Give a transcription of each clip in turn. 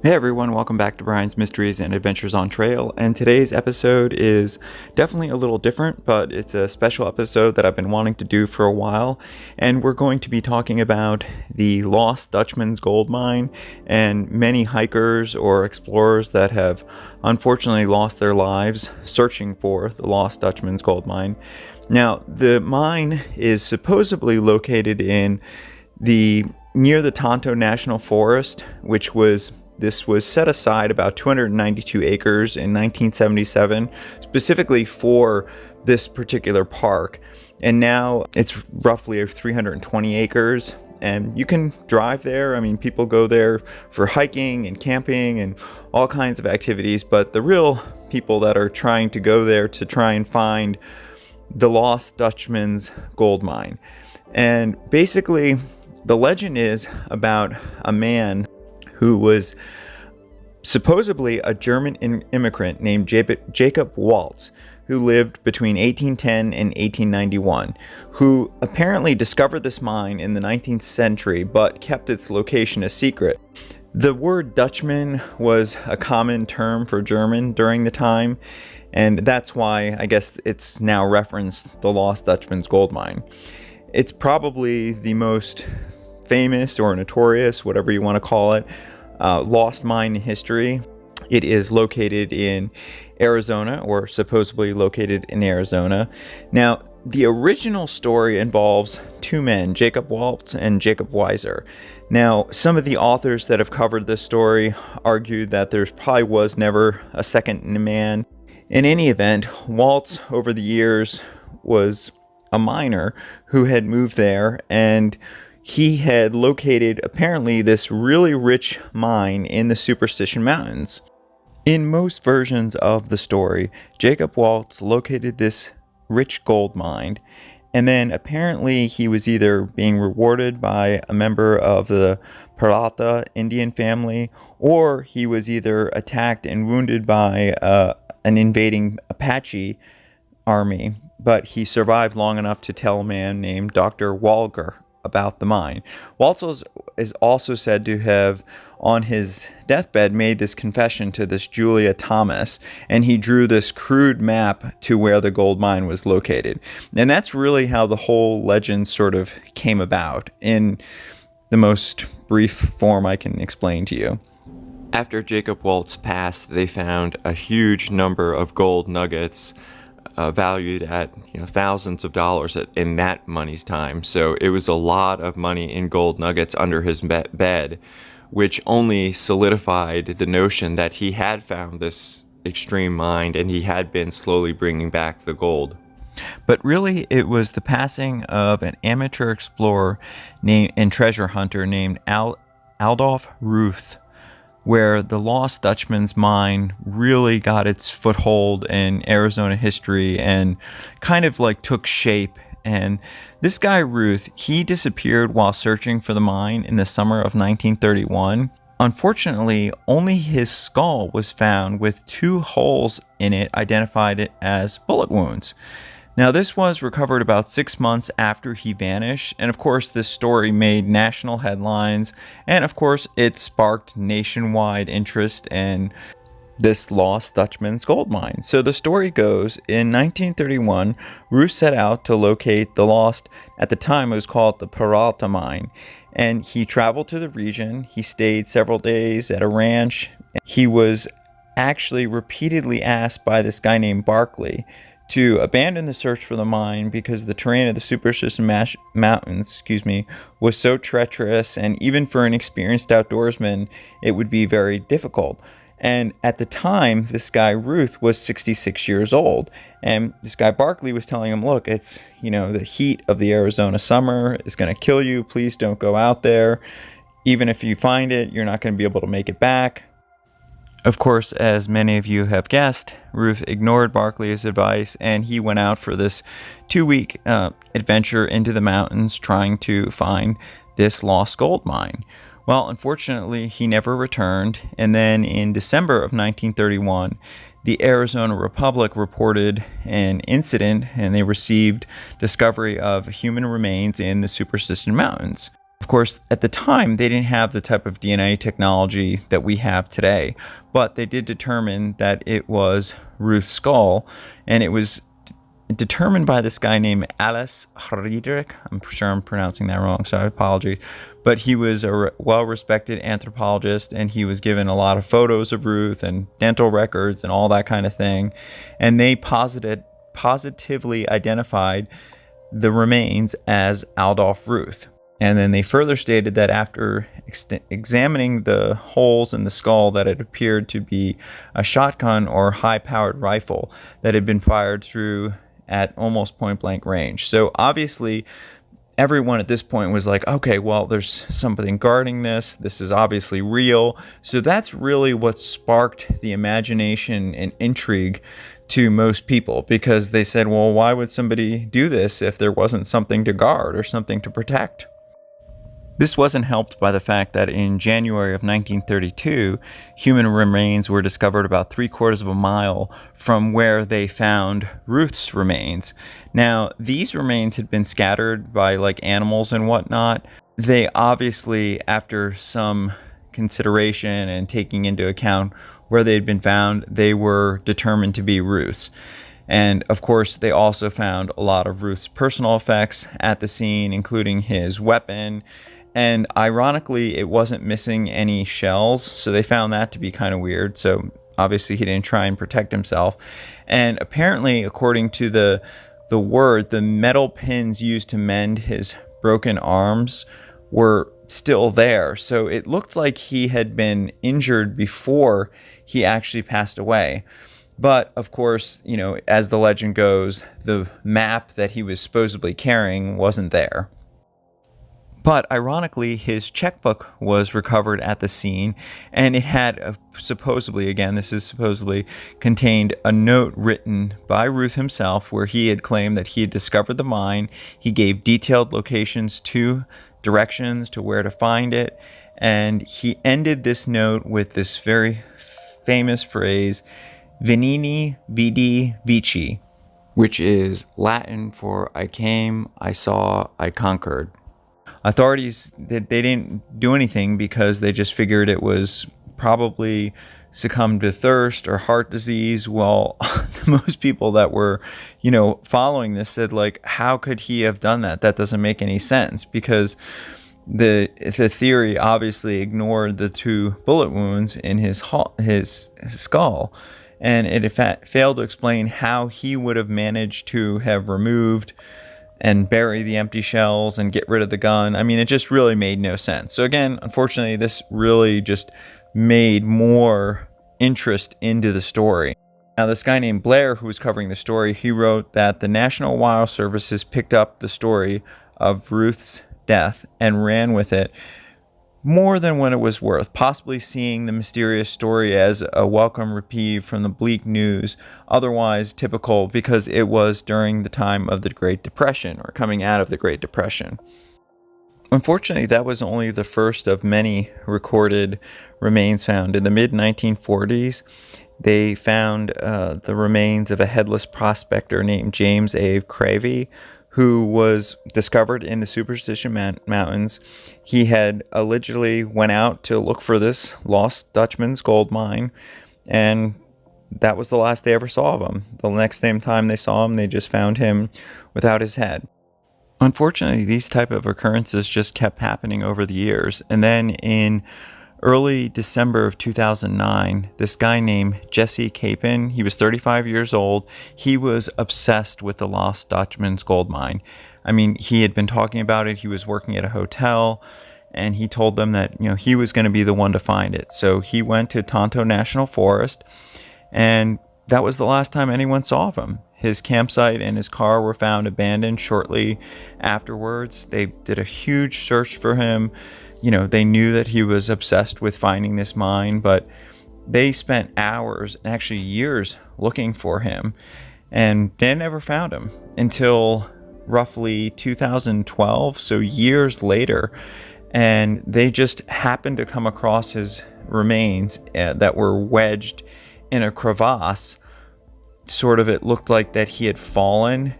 Hey everyone, welcome back to Brian's Mysteries and Adventures on Trail, and today's episode is definitely a little different, but it's a special episode that I've been wanting to do for a while, and we're going to be talking about the lost Dutchman's gold mine and many hikers or explorers that have unfortunately lost their lives searching for the lost Dutchman's gold mine. Now, the mine is supposedly located in near the Tonto National Forest, This was set aside about 292 acres in 1977, specifically for this particular park. And now it's roughly 320 acres, and you can drive there. I mean, people go there for hiking and camping and all kinds of activities, but the real people that are trying to go there to try and find the lost Dutchman's gold mine. And basically, the legend is about a man who was supposedly a German immigrant named Jacob Waltz, who lived between 1810 and 1891, who apparently discovered this mine in the 19th century but kept its location a secret. The word Dutchman was a common term for German during the time, and that's why I guess it's now referenced the lost Dutchman's gold mine. It's probably the most famous or notorious, whatever you want to call it, lost mine in history. It is located in Arizona, or supposedly located in Arizona. Now, the original story involves two men, Jacob Waltz and Jacob Weiser. Now, some of the authors that have covered this story argue that there probably was never a second man. In any event, Waltz over the years was a miner who had moved there, and he had located apparently this really rich mine in the Superstition Mountains. In most versions of the story, Jacob Waltz located this rich gold mine, and then apparently he was either being rewarded by a member of the Parata Indian family, or he was either attacked and wounded by an invading Apache army, but he survived long enough to tell a man named Dr. Walger about the mine. Waltz is also said to have, on his deathbed, made this confession to this Julia Thomas, and he drew this crude map to where the gold mine was located. And that's really how the whole legend sort of came about, in the most brief form I can explain to you. After Jacob Waltz passed, they found a huge number of gold nuggets valued at thousands of dollars in that money's time. So it was a lot of money in gold nuggets under his bed, which only solidified the notion that he had found this extreme mine and he had been slowly bringing back the gold. But really, it was the passing of an amateur explorer and treasure hunter named Adolf Ruth, where the lost Dutchman's mine really got its foothold in Arizona history and kind of like took shape. And this guy Ruth, he disappeared while searching for the mine in the summer of 1931. Unfortunately, only his skull was found with 2 holes in it identified as bullet wounds. Now, this was recovered about 6 months after he vanished, and of course this story made national headlines, and of course it sparked nationwide interest in this lost Dutchman's gold mine. So the story goes, in 1931, Ruth set out to locate the lost, at the time it was called the Peralta mine, and he traveled to the region. He stayed several days at a ranch. He was actually repeatedly asked by this guy named Barkley to abandon the search for the mine because the terrain of the Superstitious Mountains, was so treacherous, and even for an experienced outdoorsman, it would be very difficult. And at the time, this guy Ruth was 66 years old, and this guy Barkley was telling him, look, it's, the heat of the Arizona summer is going to kill you. Please don't go out there. Even if you find it, you're not going to be able to make it back. Of course, as many of you have guessed, Ruth ignored Barkley's advice, and he went out for this 2-week adventure into the mountains trying to find this lost gold mine. Well, unfortunately, he never returned, and then in December of 1931, the Arizona Republic reported an incident, and they received discovery of human remains in the Superstition Mountains. Of course, at the time, they didn't have the type of DNA technology that we have today, but they did determine that it was Ruth's skull, and it was determined by this guy named Alice Friedrich. I'm sure I'm pronouncing that wrong, so I apologize. But he was a well-respected anthropologist, and he was given a lot of photos of Ruth and dental records and all that kind of thing. And they positively identified the remains as Adolf Ruth. And then they further stated that after examining the holes in the skull, that it appeared to be a shotgun or high-powered rifle that had been fired through at almost point-blank range. So obviously, everyone at this point was like, okay, well, there's something guarding this. This is obviously real. So that's really what sparked the imagination and intrigue to most people, because they said, well, why would somebody do this if there wasn't something to guard or something to protect? This wasn't helped by the fact that in January of 1932, human remains were discovered about 3/4 of a mile from where they found Ruth's remains. Now, these remains had been scattered by like animals and whatnot. They obviously, after some consideration and taking into account where they had been found, they were determined to be Ruth's. And of course, they also found a lot of Ruth's personal effects at the scene, including his weapon. And ironically, it wasn't missing any shells, so they found that to be kind of weird. So obviously, he didn't try and protect himself. And apparently, according to the metal pins used to mend his broken arms were still there. So it looked like he had been injured before he actually passed away. But of course, you know, as the legend goes, the map that he was supposedly carrying wasn't there. But ironically, his checkbook was recovered at the scene, and it had supposedly, again, this is supposedly, contained a note written by Ruth himself where he had claimed that he had discovered the mine. He gave detailed locations to directions to where to find it, and he ended this note with this very famous phrase, Venini Vidi Vici, which is Latin for I came, I saw, I conquered. Authorities, they didn't do anything because they just figured it was probably succumbed to thirst or heart disease. Well, most people that were, you know, following this said, like, how could he have done that? That doesn't make any sense, because the theory obviously ignored the 2 bullet wounds in his skull, and it in fact failed to explain how he would have managed to have removed and bury the empty shells and get rid of the gun. I mean, it just really made no sense. So again, unfortunately, this really just made more interest into the story. Now, this guy named Blair, who was covering the story, he wrote that the National Wildlife Services picked up the story of Ruth's death and ran with it more than what it was worth, possibly seeing the mysterious story as a welcome reprieve from the bleak news, otherwise typical because it was during the time of the Great Depression, or coming out of the Great Depression. Unfortunately, that was only the first of many recorded remains found. In the mid-1940s, they found the remains of a headless prospector named James A. Cravey, who was discovered in the Superstition Mountains. He had allegedly went out to look for this lost Dutchman's gold mine, and that was the last they ever saw of him. The next time they saw him, they just found him without his head. Unfortunately, these type of occurrences just kept happening over the years. And then in early December of 2009, this guy named Jesse Capon, he was 35 years old. He was obsessed with the lost Dutchman's gold mine. I mean, he had been talking about it. He was working at a hotel, and he told them that, you know, he was going to be the one to find it. So he went to Tonto National Forest, and that was the last time anyone saw of him. His campsite and his car were found abandoned shortly afterwards. They did a huge search for him. You know, they knew that he was obsessed with finding this mine, but they spent hours, actually years, looking for him, and they never found him until roughly 2012, so years later. And they just happened to come across his remains that were wedged in a crevasse. Sort of, it looked like that he had fallen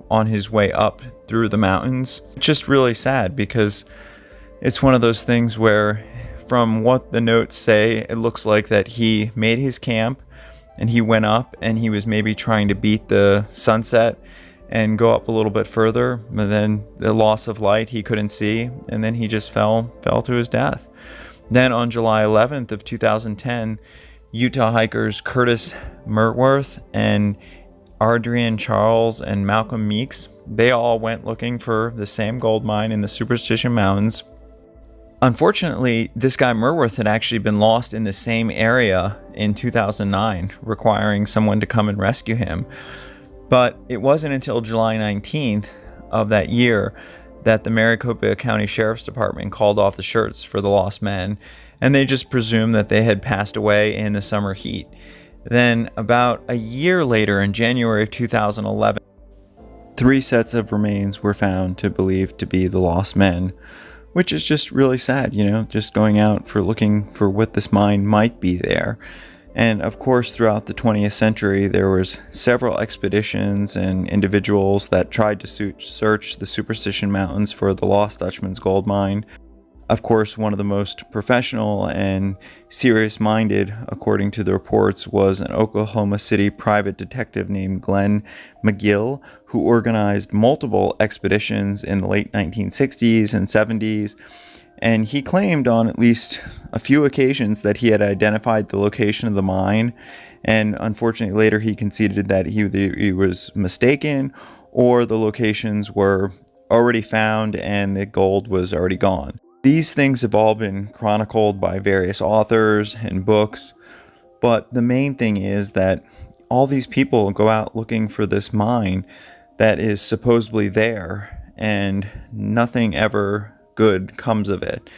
on his way up through the mountains. Just really sad, because It's one of those things where, from what the notes say, it looks like that he made his camp and he went up and he was maybe trying to beat the sunset and go up a little bit further, but then the loss of light, he couldn't see, and then he just fell to his death. Then on July 11th of 2010, Utah hikers Curtis Mertworth and Adrian Charles and Malcolm Meeks, they all went looking for the same gold mine in the Superstition Mountains. Unfortunately, this guy Mertworth had actually been lost in the same area in 2009, requiring someone to come and rescue him. But it wasn't until July 19th of that year that the Maricopa County Sheriff's Department called off the search for the lost men, and they just presumed that they had passed away in the summer heat. Then, about a year later, in January of 2011, 3 sets of remains were found to believe to be the lost men, which is just really sad, just going out for looking for what this mine might be there. And of course, throughout the 20th century, there was several expeditions and individuals that tried to search the Superstition Mountains for the lost Dutchman's gold mine. Of course, one of the most professional and serious-minded, according to the reports, was an Oklahoma City private detective named Glenn McGill, who organized multiple expeditions in the late 1960s and 70s. And he claimed on at least a few occasions that he had identified the location of the mine. And unfortunately, later he conceded that he was mistaken, or the locations were already found and the gold was already gone. These things have all been chronicled by various authors and books. But the main thing is that all these people go out looking for this mine that is supposedly there, and nothing ever good comes of it.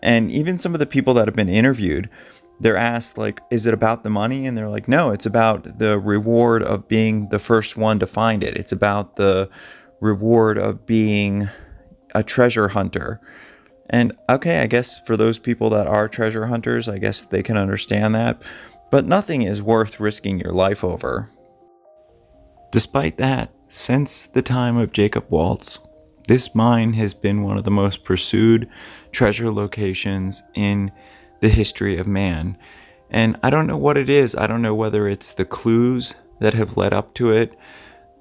And even some of the people that have been interviewed, they're asked, like, is it about the money? And they're like, no, it's about the reward of being the first one to find it. It's about the reward of being a treasure hunter. And okay, I guess for those people that are treasure hunters, I guess they can understand that, but nothing is worth risking your life over. Despite that, since the time of Jacob Waltz, this mine has been one of the most pursued treasure locations in the history of man. And I don't know what it is. I don't know whether it's the clues that have led up to it,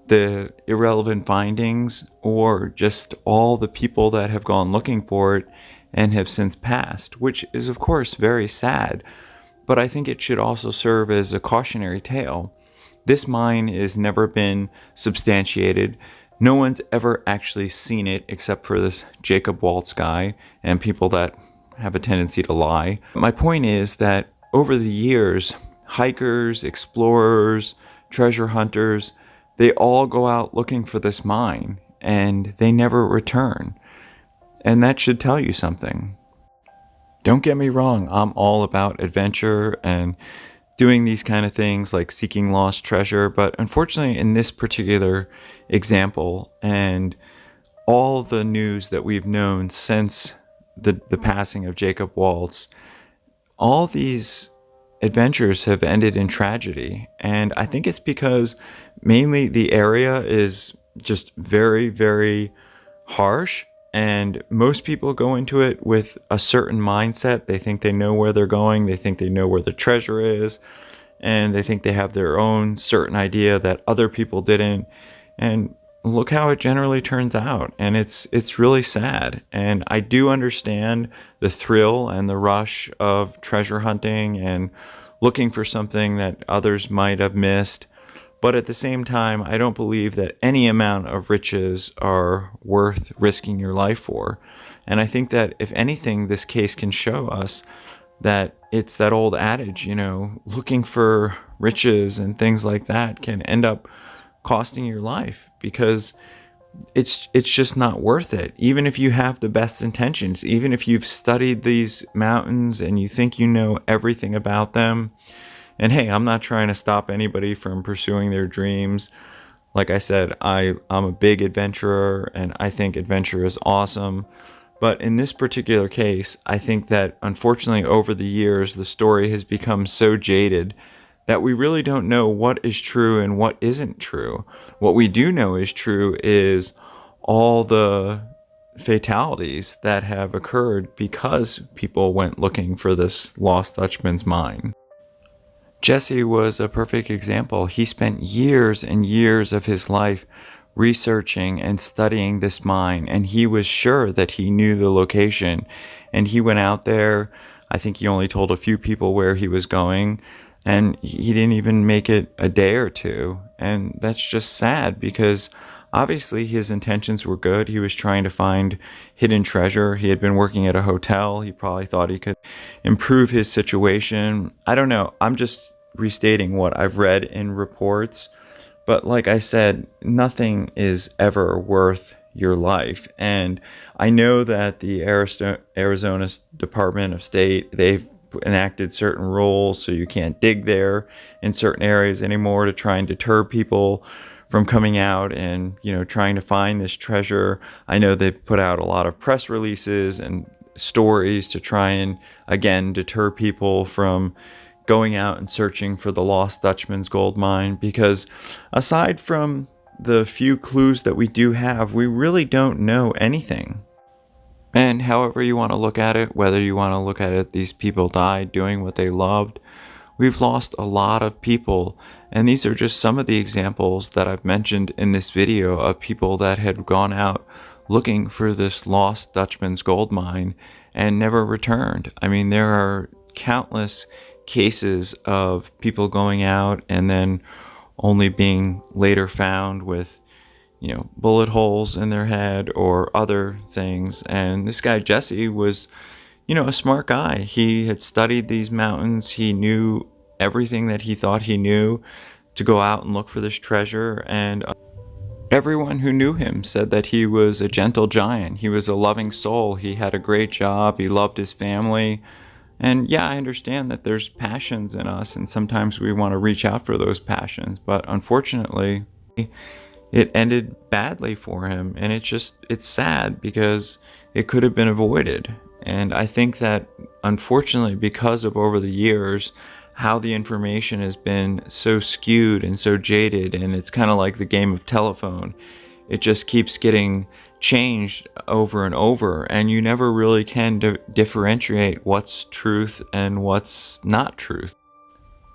the irrelevant findings, or just all the people that have gone looking for it and have since passed, which is of course very sad. But I think it should also serve as a cautionary tale. This mine has never been substantiated. No one's ever actually seen it except for this Jacob Waltz guy and people that have a tendency to lie. My point is that over the years, hikers, explorers, treasure hunters, they all go out looking for this mine and they never return. And that should tell you something. Don't get me wrong, I'm all about adventure and doing these kind of things like seeking lost treasure, but unfortunately in this particular example and all the news that we've known since the passing of Jacob Waltz, all these adventures have ended in tragedy. And I think it's because mainly the area is just very, very harsh. And most people go into it with a certain mindset. They think they know where they're going. They think they know where the treasure is. And they think they have their own certain idea that other people didn't. And look how it generally turns out. And it's really sad. And I do understand the thrill and the rush of treasure hunting and looking for something that others might have missed. But at the same time, I don't believe that any amount of riches are worth risking your life for. And I think that if anything, this case can show us that it's that old adage, looking for riches and things like that can end up costing your life, because it's just not worth it. Even if you have the best intentions, even if you've studied these mountains and you think you know everything about them. And hey, I'm not trying to stop anybody from pursuing their dreams. Like I said, I'm a big adventurer and I think adventure is awesome. But in this particular case, I think that unfortunately over the years, the story has become so jaded that we really don't know what is true and what isn't true. What we do know is true is all the fatalities that have occurred because people went looking for this lost Dutchman's mine. Jesse was a perfect example. He spent years and years of his life researching and studying this mine, and he was sure that he knew the location. And he went out there. I think he only told a few people where he was going, and he didn't even make it a day or two. And that's just sad, because obviously his intentions were good. He was trying to find hidden treasure. He had been working at a hotel. He probably thought he could improve his situation. I don't know. I'm just restating what I've read in reports. But like I said, nothing is ever worth your life. And I know that the Arizona Department of State, they've enacted certain rules so you can't dig there in certain areas anymore to try and deter people from coming out and, trying to find this treasure. I know they've put out a lot of press releases and stories to try and, again, deter people from going out and searching for the lost Dutchman's gold mine, because aside from the few clues that we do have, we really don't know anything. And however you want to look at it, whether you want to look at it, these people died doing what they loved. We've lost a lot of people, and these are just some of the examples that I've mentioned in this video of people that had gone out looking for this lost Dutchman's gold mine and never returned. I mean, there are countless cases of people going out and then only being later found with, bullet holes in their head or other things. And this guy, Jesse, was, a smart guy. He had studied these mountains. He knew everything that he thought he knew to go out and look for this treasure. And everyone who knew him said that he was a gentle giant. He was a loving soul. He had a great job. He loved his family. And yeah, I understand that there's passions in us, and sometimes we want to reach out for those passions. But unfortunately, it ended badly for him. And it's sad because it could have been avoided. And I think that unfortunately, because of over the years, how the information has been so skewed and so jaded, and it's kind of like the game of telephone. It just keeps getting changed over and over, and you never really can differentiate what's truth and what's not truth.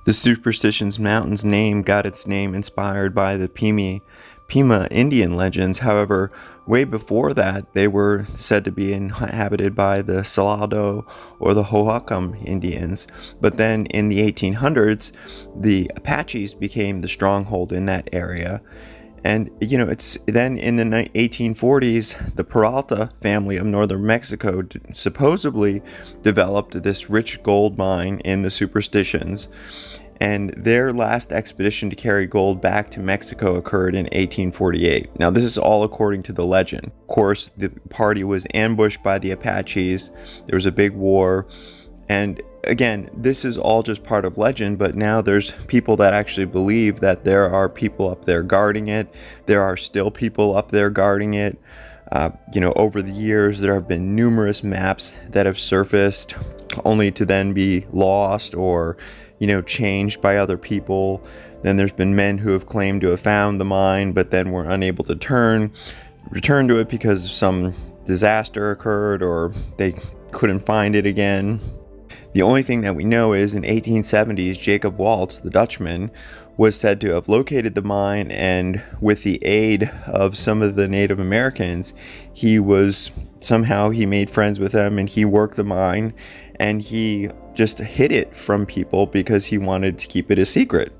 The Superstition Mountains name got its name inspired by the Pima Indian legends. However, way before that, they were said to be inhabited by the Salado or the Hohokam Indians. But then in the 1800s, the Apaches became the stronghold in that area. And, it's then in the 1840s, the Peralta family of northern Mexico supposedly developed this rich gold mine in the Superstitions. And their last expedition to carry gold back to Mexico occurred in 1848. Now, this is all according to the legend. Of course, the party was ambushed by the Apaches. There was a big war. And again, this is all just part of legend, but now there's people that actually believe that there are people up there guarding it. There are still people up there guarding it. Over the years, there have been numerous maps that have surfaced only to then be lost or, changed by other people. Then there's been men who have claimed to have found the mine, but then were unable to return to it because some disaster occurred or they couldn't find it again. The only thing that we know is in 1870s, Jacob Waltz, the Dutchman, was said to have located the mine, and with the aid of some of the Native Americans, he made friends with them, and he worked the mine, and he just hid it from people because he wanted to keep it a secret.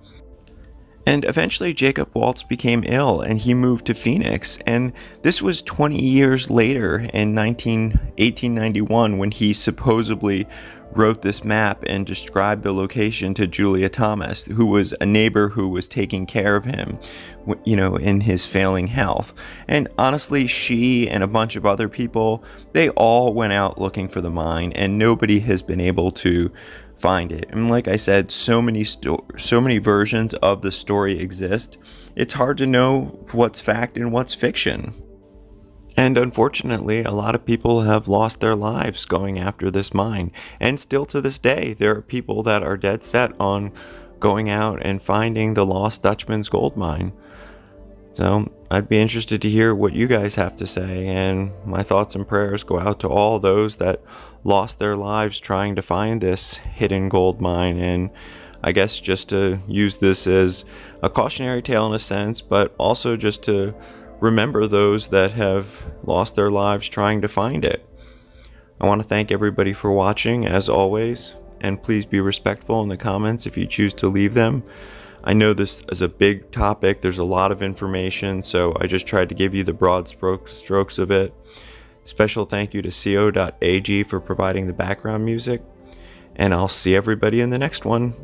And eventually Jacob Waltz became ill and he moved to Phoenix. And this was 20 years later in 1891 when he supposedly wrote this map and described the location to Julia Thomas, who was a neighbor who was taking care of him, in his failing health. And honestly, she and a bunch of other people, they all went out looking for the mine, and nobody has been able to find it. And like I said, so many versions of the story exist. It's hard to know what's fact and what's fiction. And unfortunately, a lot of people have lost their lives going after this mine. And still to this day, there are people that are dead set on going out and finding the lost Dutchman's gold mine. So, I'd be interested to hear what you guys have to say, and my thoughts and prayers go out to all those that lost their lives trying to find this hidden gold mine. And I guess just to use this as a cautionary tale in a sense, but also just to remember those that have lost their lives trying to find it. I want to thank everybody for watching, as always, and please be respectful in the comments if you choose to leave them. I know this is a big topic, there's a lot of information, so I just tried to give you the broad strokes of it. Special thank you to co.ag for providing the background music, and I'll see everybody in the next one.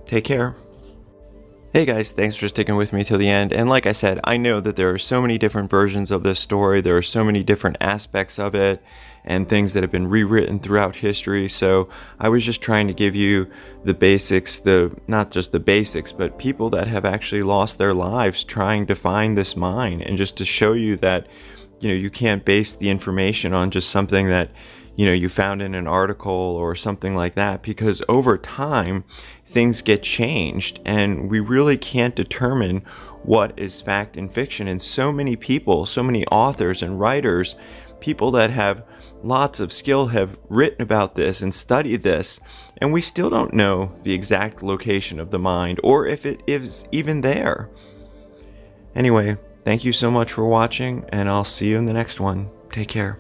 Take care. Hey guys, thanks for sticking with me till the end. And like I said, I know that there are so many different versions of this story. There are so many different aspects of it and things that have been rewritten throughout history. So I was just trying to give you the basics, not just the basics, but people that have actually lost their lives trying to find this mine, and just to show you that, you can't base the information on just something that, you found in an article or something like that, because over time things get changed and we really can't determine what is fact and fiction. And so many people, so many authors and writers, people that have lots of skill have written about this and studied this, and we still don't know the exact location of the mine or if it is even there. Anyway, thank you so much for watching, and I'll see you in the next one. Take care.